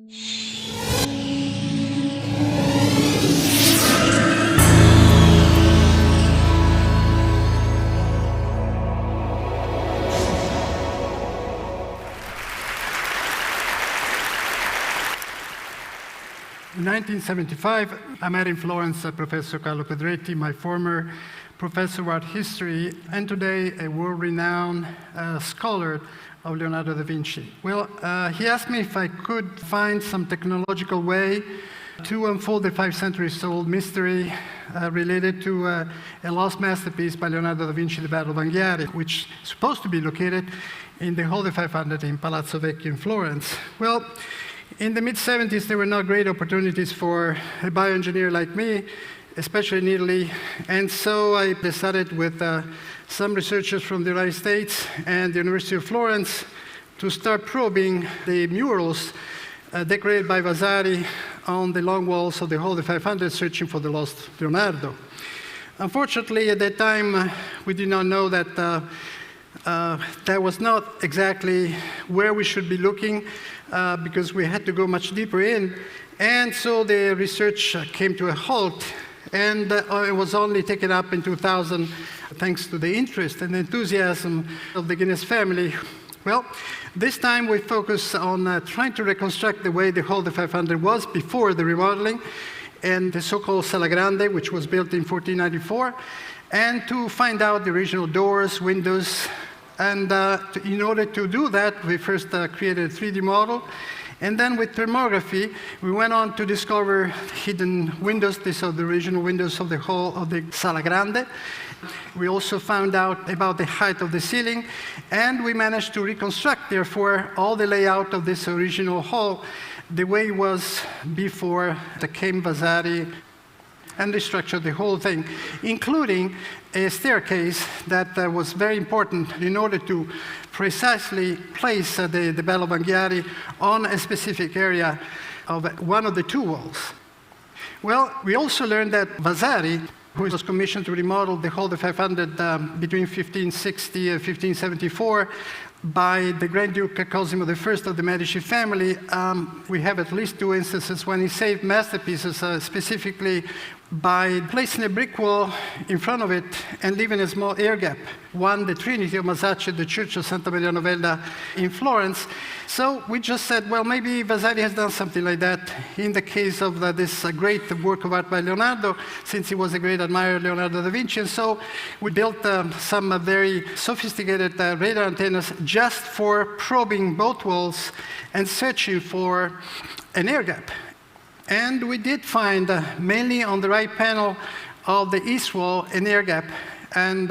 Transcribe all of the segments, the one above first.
In 1975, I met in Florence Professor Carlo Pedretti, my former professor of art history, and today a world-renowned scholar of Leonardo da Vinci. Well, he asked me if I could find some technological way to unfold the 5 centuries-old mystery related to a lost masterpiece by Leonardo da Vinci, the Battle of Anghiari, which is supposed to be located in the Hall of 500 in Palazzo Vecchio in Florence. Well, in the mid-70s, there were not great opportunities for a bioengineer like me, especially in Italy, and so I decided with some researchers from the United States and the University of Florence to start probing the murals decorated by Vasari on the long walls of the Hall of 500, searching for the lost Leonardo. Unfortunately, at that time, we did not know that that was not exactly where we should be looking, because we had to go much deeper in, and so the research came to a halt, and it was only taken up in 2000 thanks to the interest and enthusiasm of the Guinness family. Well, this time we focus on trying to reconstruct the way the Hall of 500 was before the remodeling, and the so-called Cellar Grande, which was built in 1494, and to find out the original doors, windows, and in order to do that, we first created a 3D model, and then with thermography, we went on to discover hidden windows. These are the original windows of the hall of the Sala Grande. We also found out about the height of the ceiling, and we managed to reconstruct, therefore, all the layout of this original hall the way it was before the came Vasari and restructured the whole thing, including a staircase that was very important in order to precisely place the Battle of Anghiari on a specific area of one of the 2 walls. Well, we also learned that Vasari, who was commissioned to remodel the Hall of 500 between 1560 and 1574, by the Grand Duke Cosimo I of the Medici family, we have at least 2 instances when he saved masterpieces, specifically by placing a brick wall in front of it and leaving a small air gap. One, the Trinity of Masaccio, the Church of Santa Maria Novella in Florence. So we just said, well, maybe Vasari has done something like that in the case of this great work of art by Leonardo, since he was a great admirer of Leonardo da Vinci. And so we built some very sophisticated radar antennas just for probing both walls and searching for an air gap. And we did find, mainly on the right panel of the east wall, an air gap. And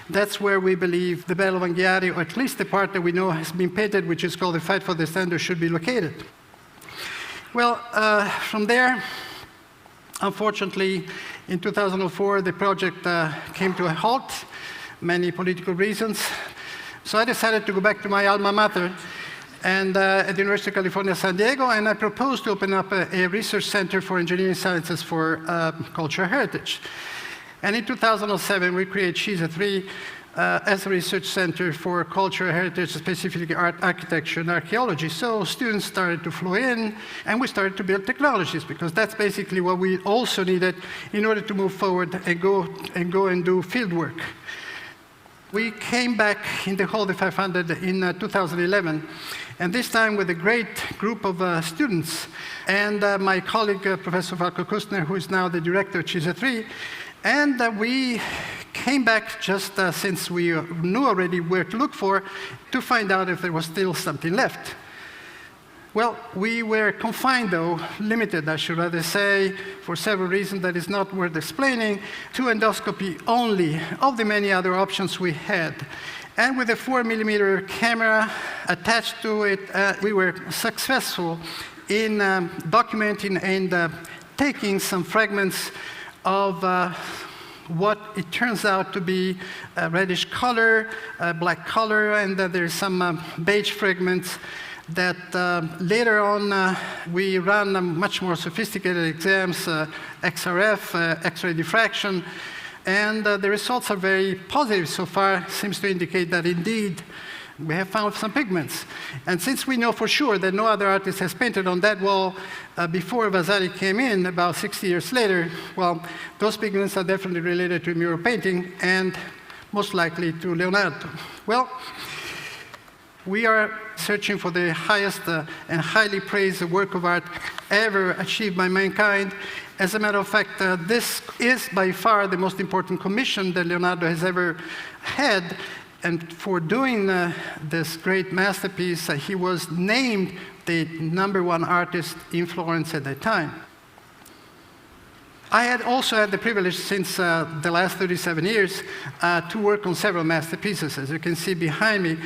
that's where we believe the Battle of Anghiari, or at least the part that we know has been painted, which is called the Fight for the Standard, should be located. Well, from there, unfortunately, in 2004, the project came to a halt, many political reasons. So I decided to go back to my alma mater, and at the University of California, San Diego, and I proposed to open up a research center for engineering sciences for cultural heritage. And in 2007, we created CISA 3 as a research center for cultural heritage, specifically art, architecture, and archaeology. So students started to flow in, and we started to build technologies, because that's basically what we also needed in order to move forward and go and do field work. We came back in the Hall of 500 in 2011, and this time with a great group of students, and my colleague, Professor Falco Kustner, who is now the director of CISA 3, and we came back just since we knew already where to look for, to find out if there was still something left. Well, we were confined, though, limited, I should rather say, for several reasons that is not worth explaining, to endoscopy only of the many other options we had. And with a 4mm camera attached to it, we were successful in documenting and taking some fragments of what it turns out to be a reddish color, black color, and there's some beige fragments that later on we ran much more sophisticated exams, XRF, X-ray diffraction, and the results are very positive so far. Seems to indicate that indeed we have found some pigments. And since we know for sure that no other artist has painted on that wall before Vasari came in, about 60 years later, well, those pigments are definitely related to mural painting and most likely to Leonardo. Well, we are searching for the highest and highly praised work of art ever achieved by mankind. As a matter of fact, this is by far the most important commission that Leonardo has ever had. And for doing this great masterpiece, he was named the #1 artist in Florence at that time. I had also had the privilege since the last 37 years to work on several masterpieces, as you can see behind me.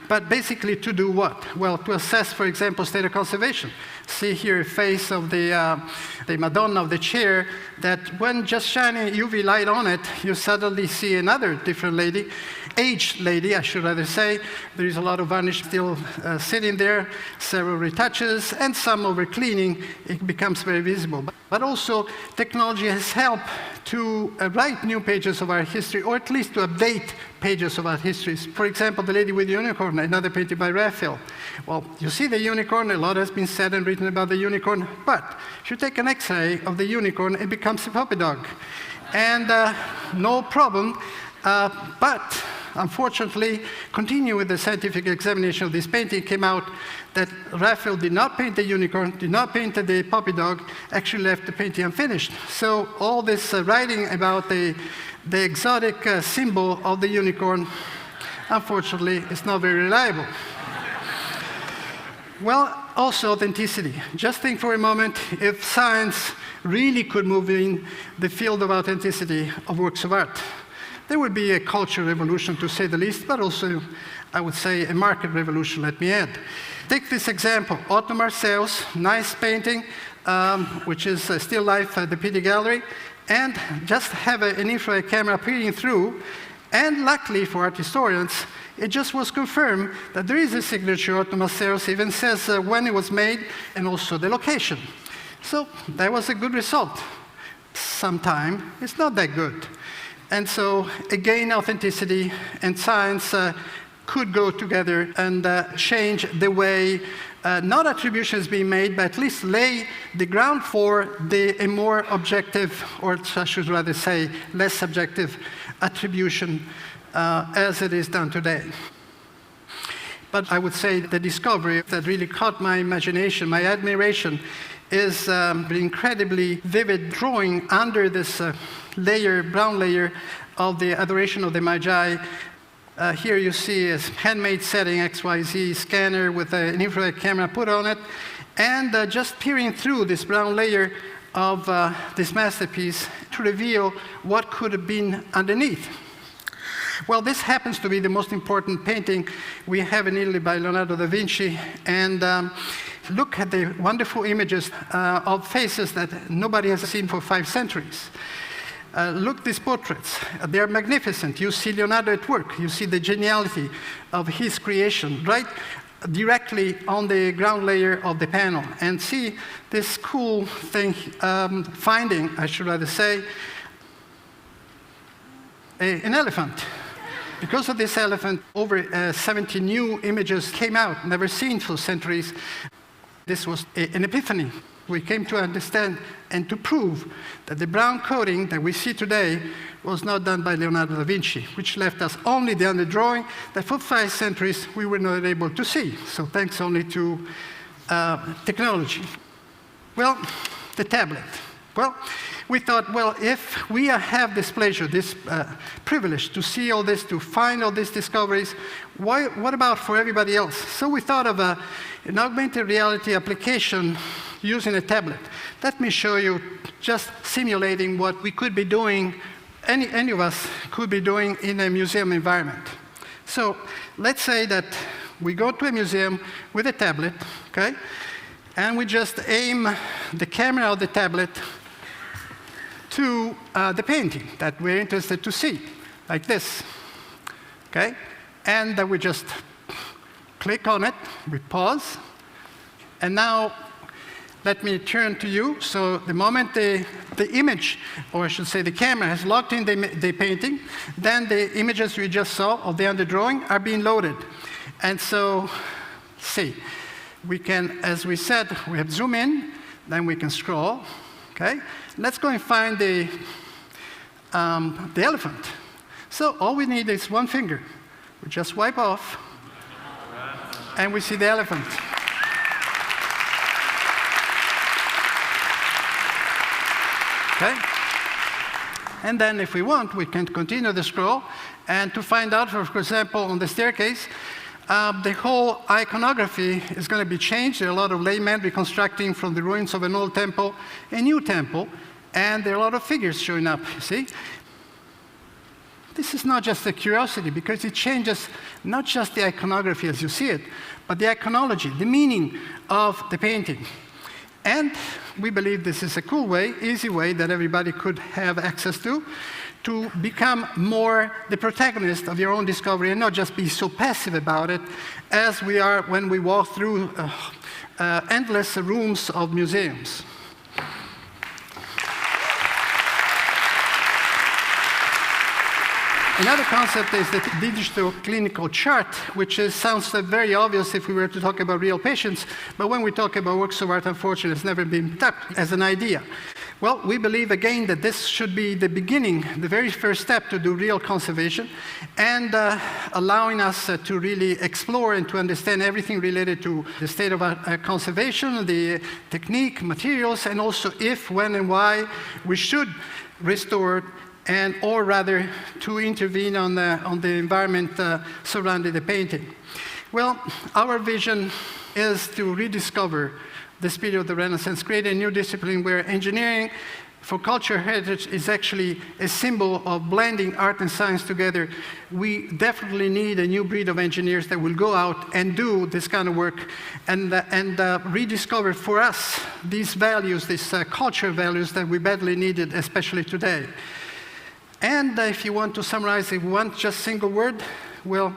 But basically to do what? Well, to assess, for example, state of conservation. See here a face of the Madonna of the chair that when just shining UV light on it, you suddenly see another different lady, aged lady, I should rather say. There is a lot of varnish still sitting there, several retouches, and some over cleaning. It becomes very visible. But also, technology has helped to write new pages of art history, or at least to update pages of art histories. For example, the lady with the unicorn, another painting by Raphael. Well, you see the unicorn, a lot has been said and written about the unicorn, but if you take an X-ray of the unicorn, it becomes a puppy dog. And no problem, but unfortunately, continuing with the scientific examination of this painting, came out that Raphael did not paint the unicorn, did not paint the puppy dog, actually left the painting unfinished. So all this writing about the exotic symbol of the unicorn, unfortunately, is not very reliable. Well, also authenticity. Just think for a moment, if science really could move in the field of authenticity of works of art, there would be a cultural revolution, to say the least, but also, I would say, a market revolution, let me add. Take this example, Otto Marseille's nice painting, which is still life at the Pitti Gallery, and just have an infrared camera peering through, and luckily for art historians, it just was confirmed that there is a signature. Otto Marseille's even says when it was made, and also the location. So that was a good result. Sometimes it's not that good. And so, again, authenticity and science could go together and change the way not attributions being made, but at least lay the ground for a more objective, or I should rather say, less subjective attribution as it is done today. But I would say the discovery that really caught my imagination, my admiration, is the incredibly vivid drawing under this brown layer of the Adoration of the Magi. Here you see a handmade setting, XYZ scanner with an infrared camera put on it, and just peering through this brown layer of this masterpiece to reveal what could have been underneath. Well, this happens to be the most important painting we have in Italy by Leonardo da Vinci, and look at the wonderful images of faces that nobody has seen for 5 centuries. Look at these portraits. They are magnificent. You see Leonardo at work. You see the geniality of his creation right directly on the ground layer of the panel. And see this cool thing, finding, I should rather say, an elephant. Because of this elephant, over 70 new images came out, never seen for centuries. This was an epiphany. We came to understand and to prove that the brown coating that we see today was not done by Leonardo da Vinci, which left us only the underdrawing that for 5 centuries we were not able to see. So thanks only to technology. Well, the tablet. Well, we thought, well, if we have this pleasure, this privilege to see all this, to find all these discoveries, what about for everybody else? So we thought of an augmented reality application using a tablet. Let me show you, just simulating what we could be doing, any of us could be doing in a museum environment. So let's say that we go to a museum with a tablet, okay? And we just aim the camera of the tablet to the painting that we're interested to see, like this, okay? And then we just click on it, we pause, and now let me turn to you. So the moment the image, or I should say the camera, has locked in the painting, then the images we just saw of the underdrawing are being loaded. And so, see, we can, as we said, we have zoom in, then we can scroll, okay? Let's go and find the elephant. So all we need is one finger. We just wipe off, and we see the elephant. Okay? And then if we want, we can continue the scroll, and to find out, for example, on the staircase, the whole iconography is going to be changed. There are a lot of laymen reconstructing from the ruins of an old temple a new temple, and there are a lot of figures showing up, you see? This is not just a curiosity, because it changes not just the iconography as you see it, but the iconology, the meaning of the painting. And we believe this is a cool way, easy way that everybody could have access to become more the protagonist of your own discovery and not just be so passive about it as we are when we walk through endless rooms of museums. Another concept is the digital clinical chart, which sounds very obvious if we were to talk about real patients, but when we talk about works of art, unfortunately, it's never been tapped as an idea. Well, we believe, again, that this should be the beginning, the very first step to do real conservation, and allowing us to really explore and to understand everything related to the state of conservation, the technique, materials, and also if, when, and why we should restore and or rather to intervene on the environment surrounding the painting. Well, our vision is to rediscover the spirit of the Renaissance, create a new discipline where engineering for cultural heritage is actually a symbol of blending art and science together. We definitely need a new breed of engineers that will go out and do this kind of work and rediscover for us these values, these cultural values that we badly needed, especially today. And if you want to summarize in one just single word, well,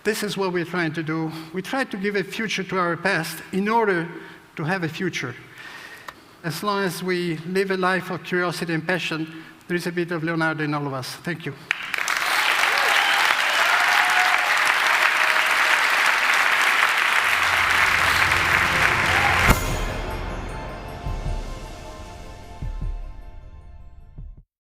this is what we're trying to do. We try to give a future to our past in order to have a future. As long as we live a life of curiosity and passion, there is a bit of Leonardo in all of us. Thank you.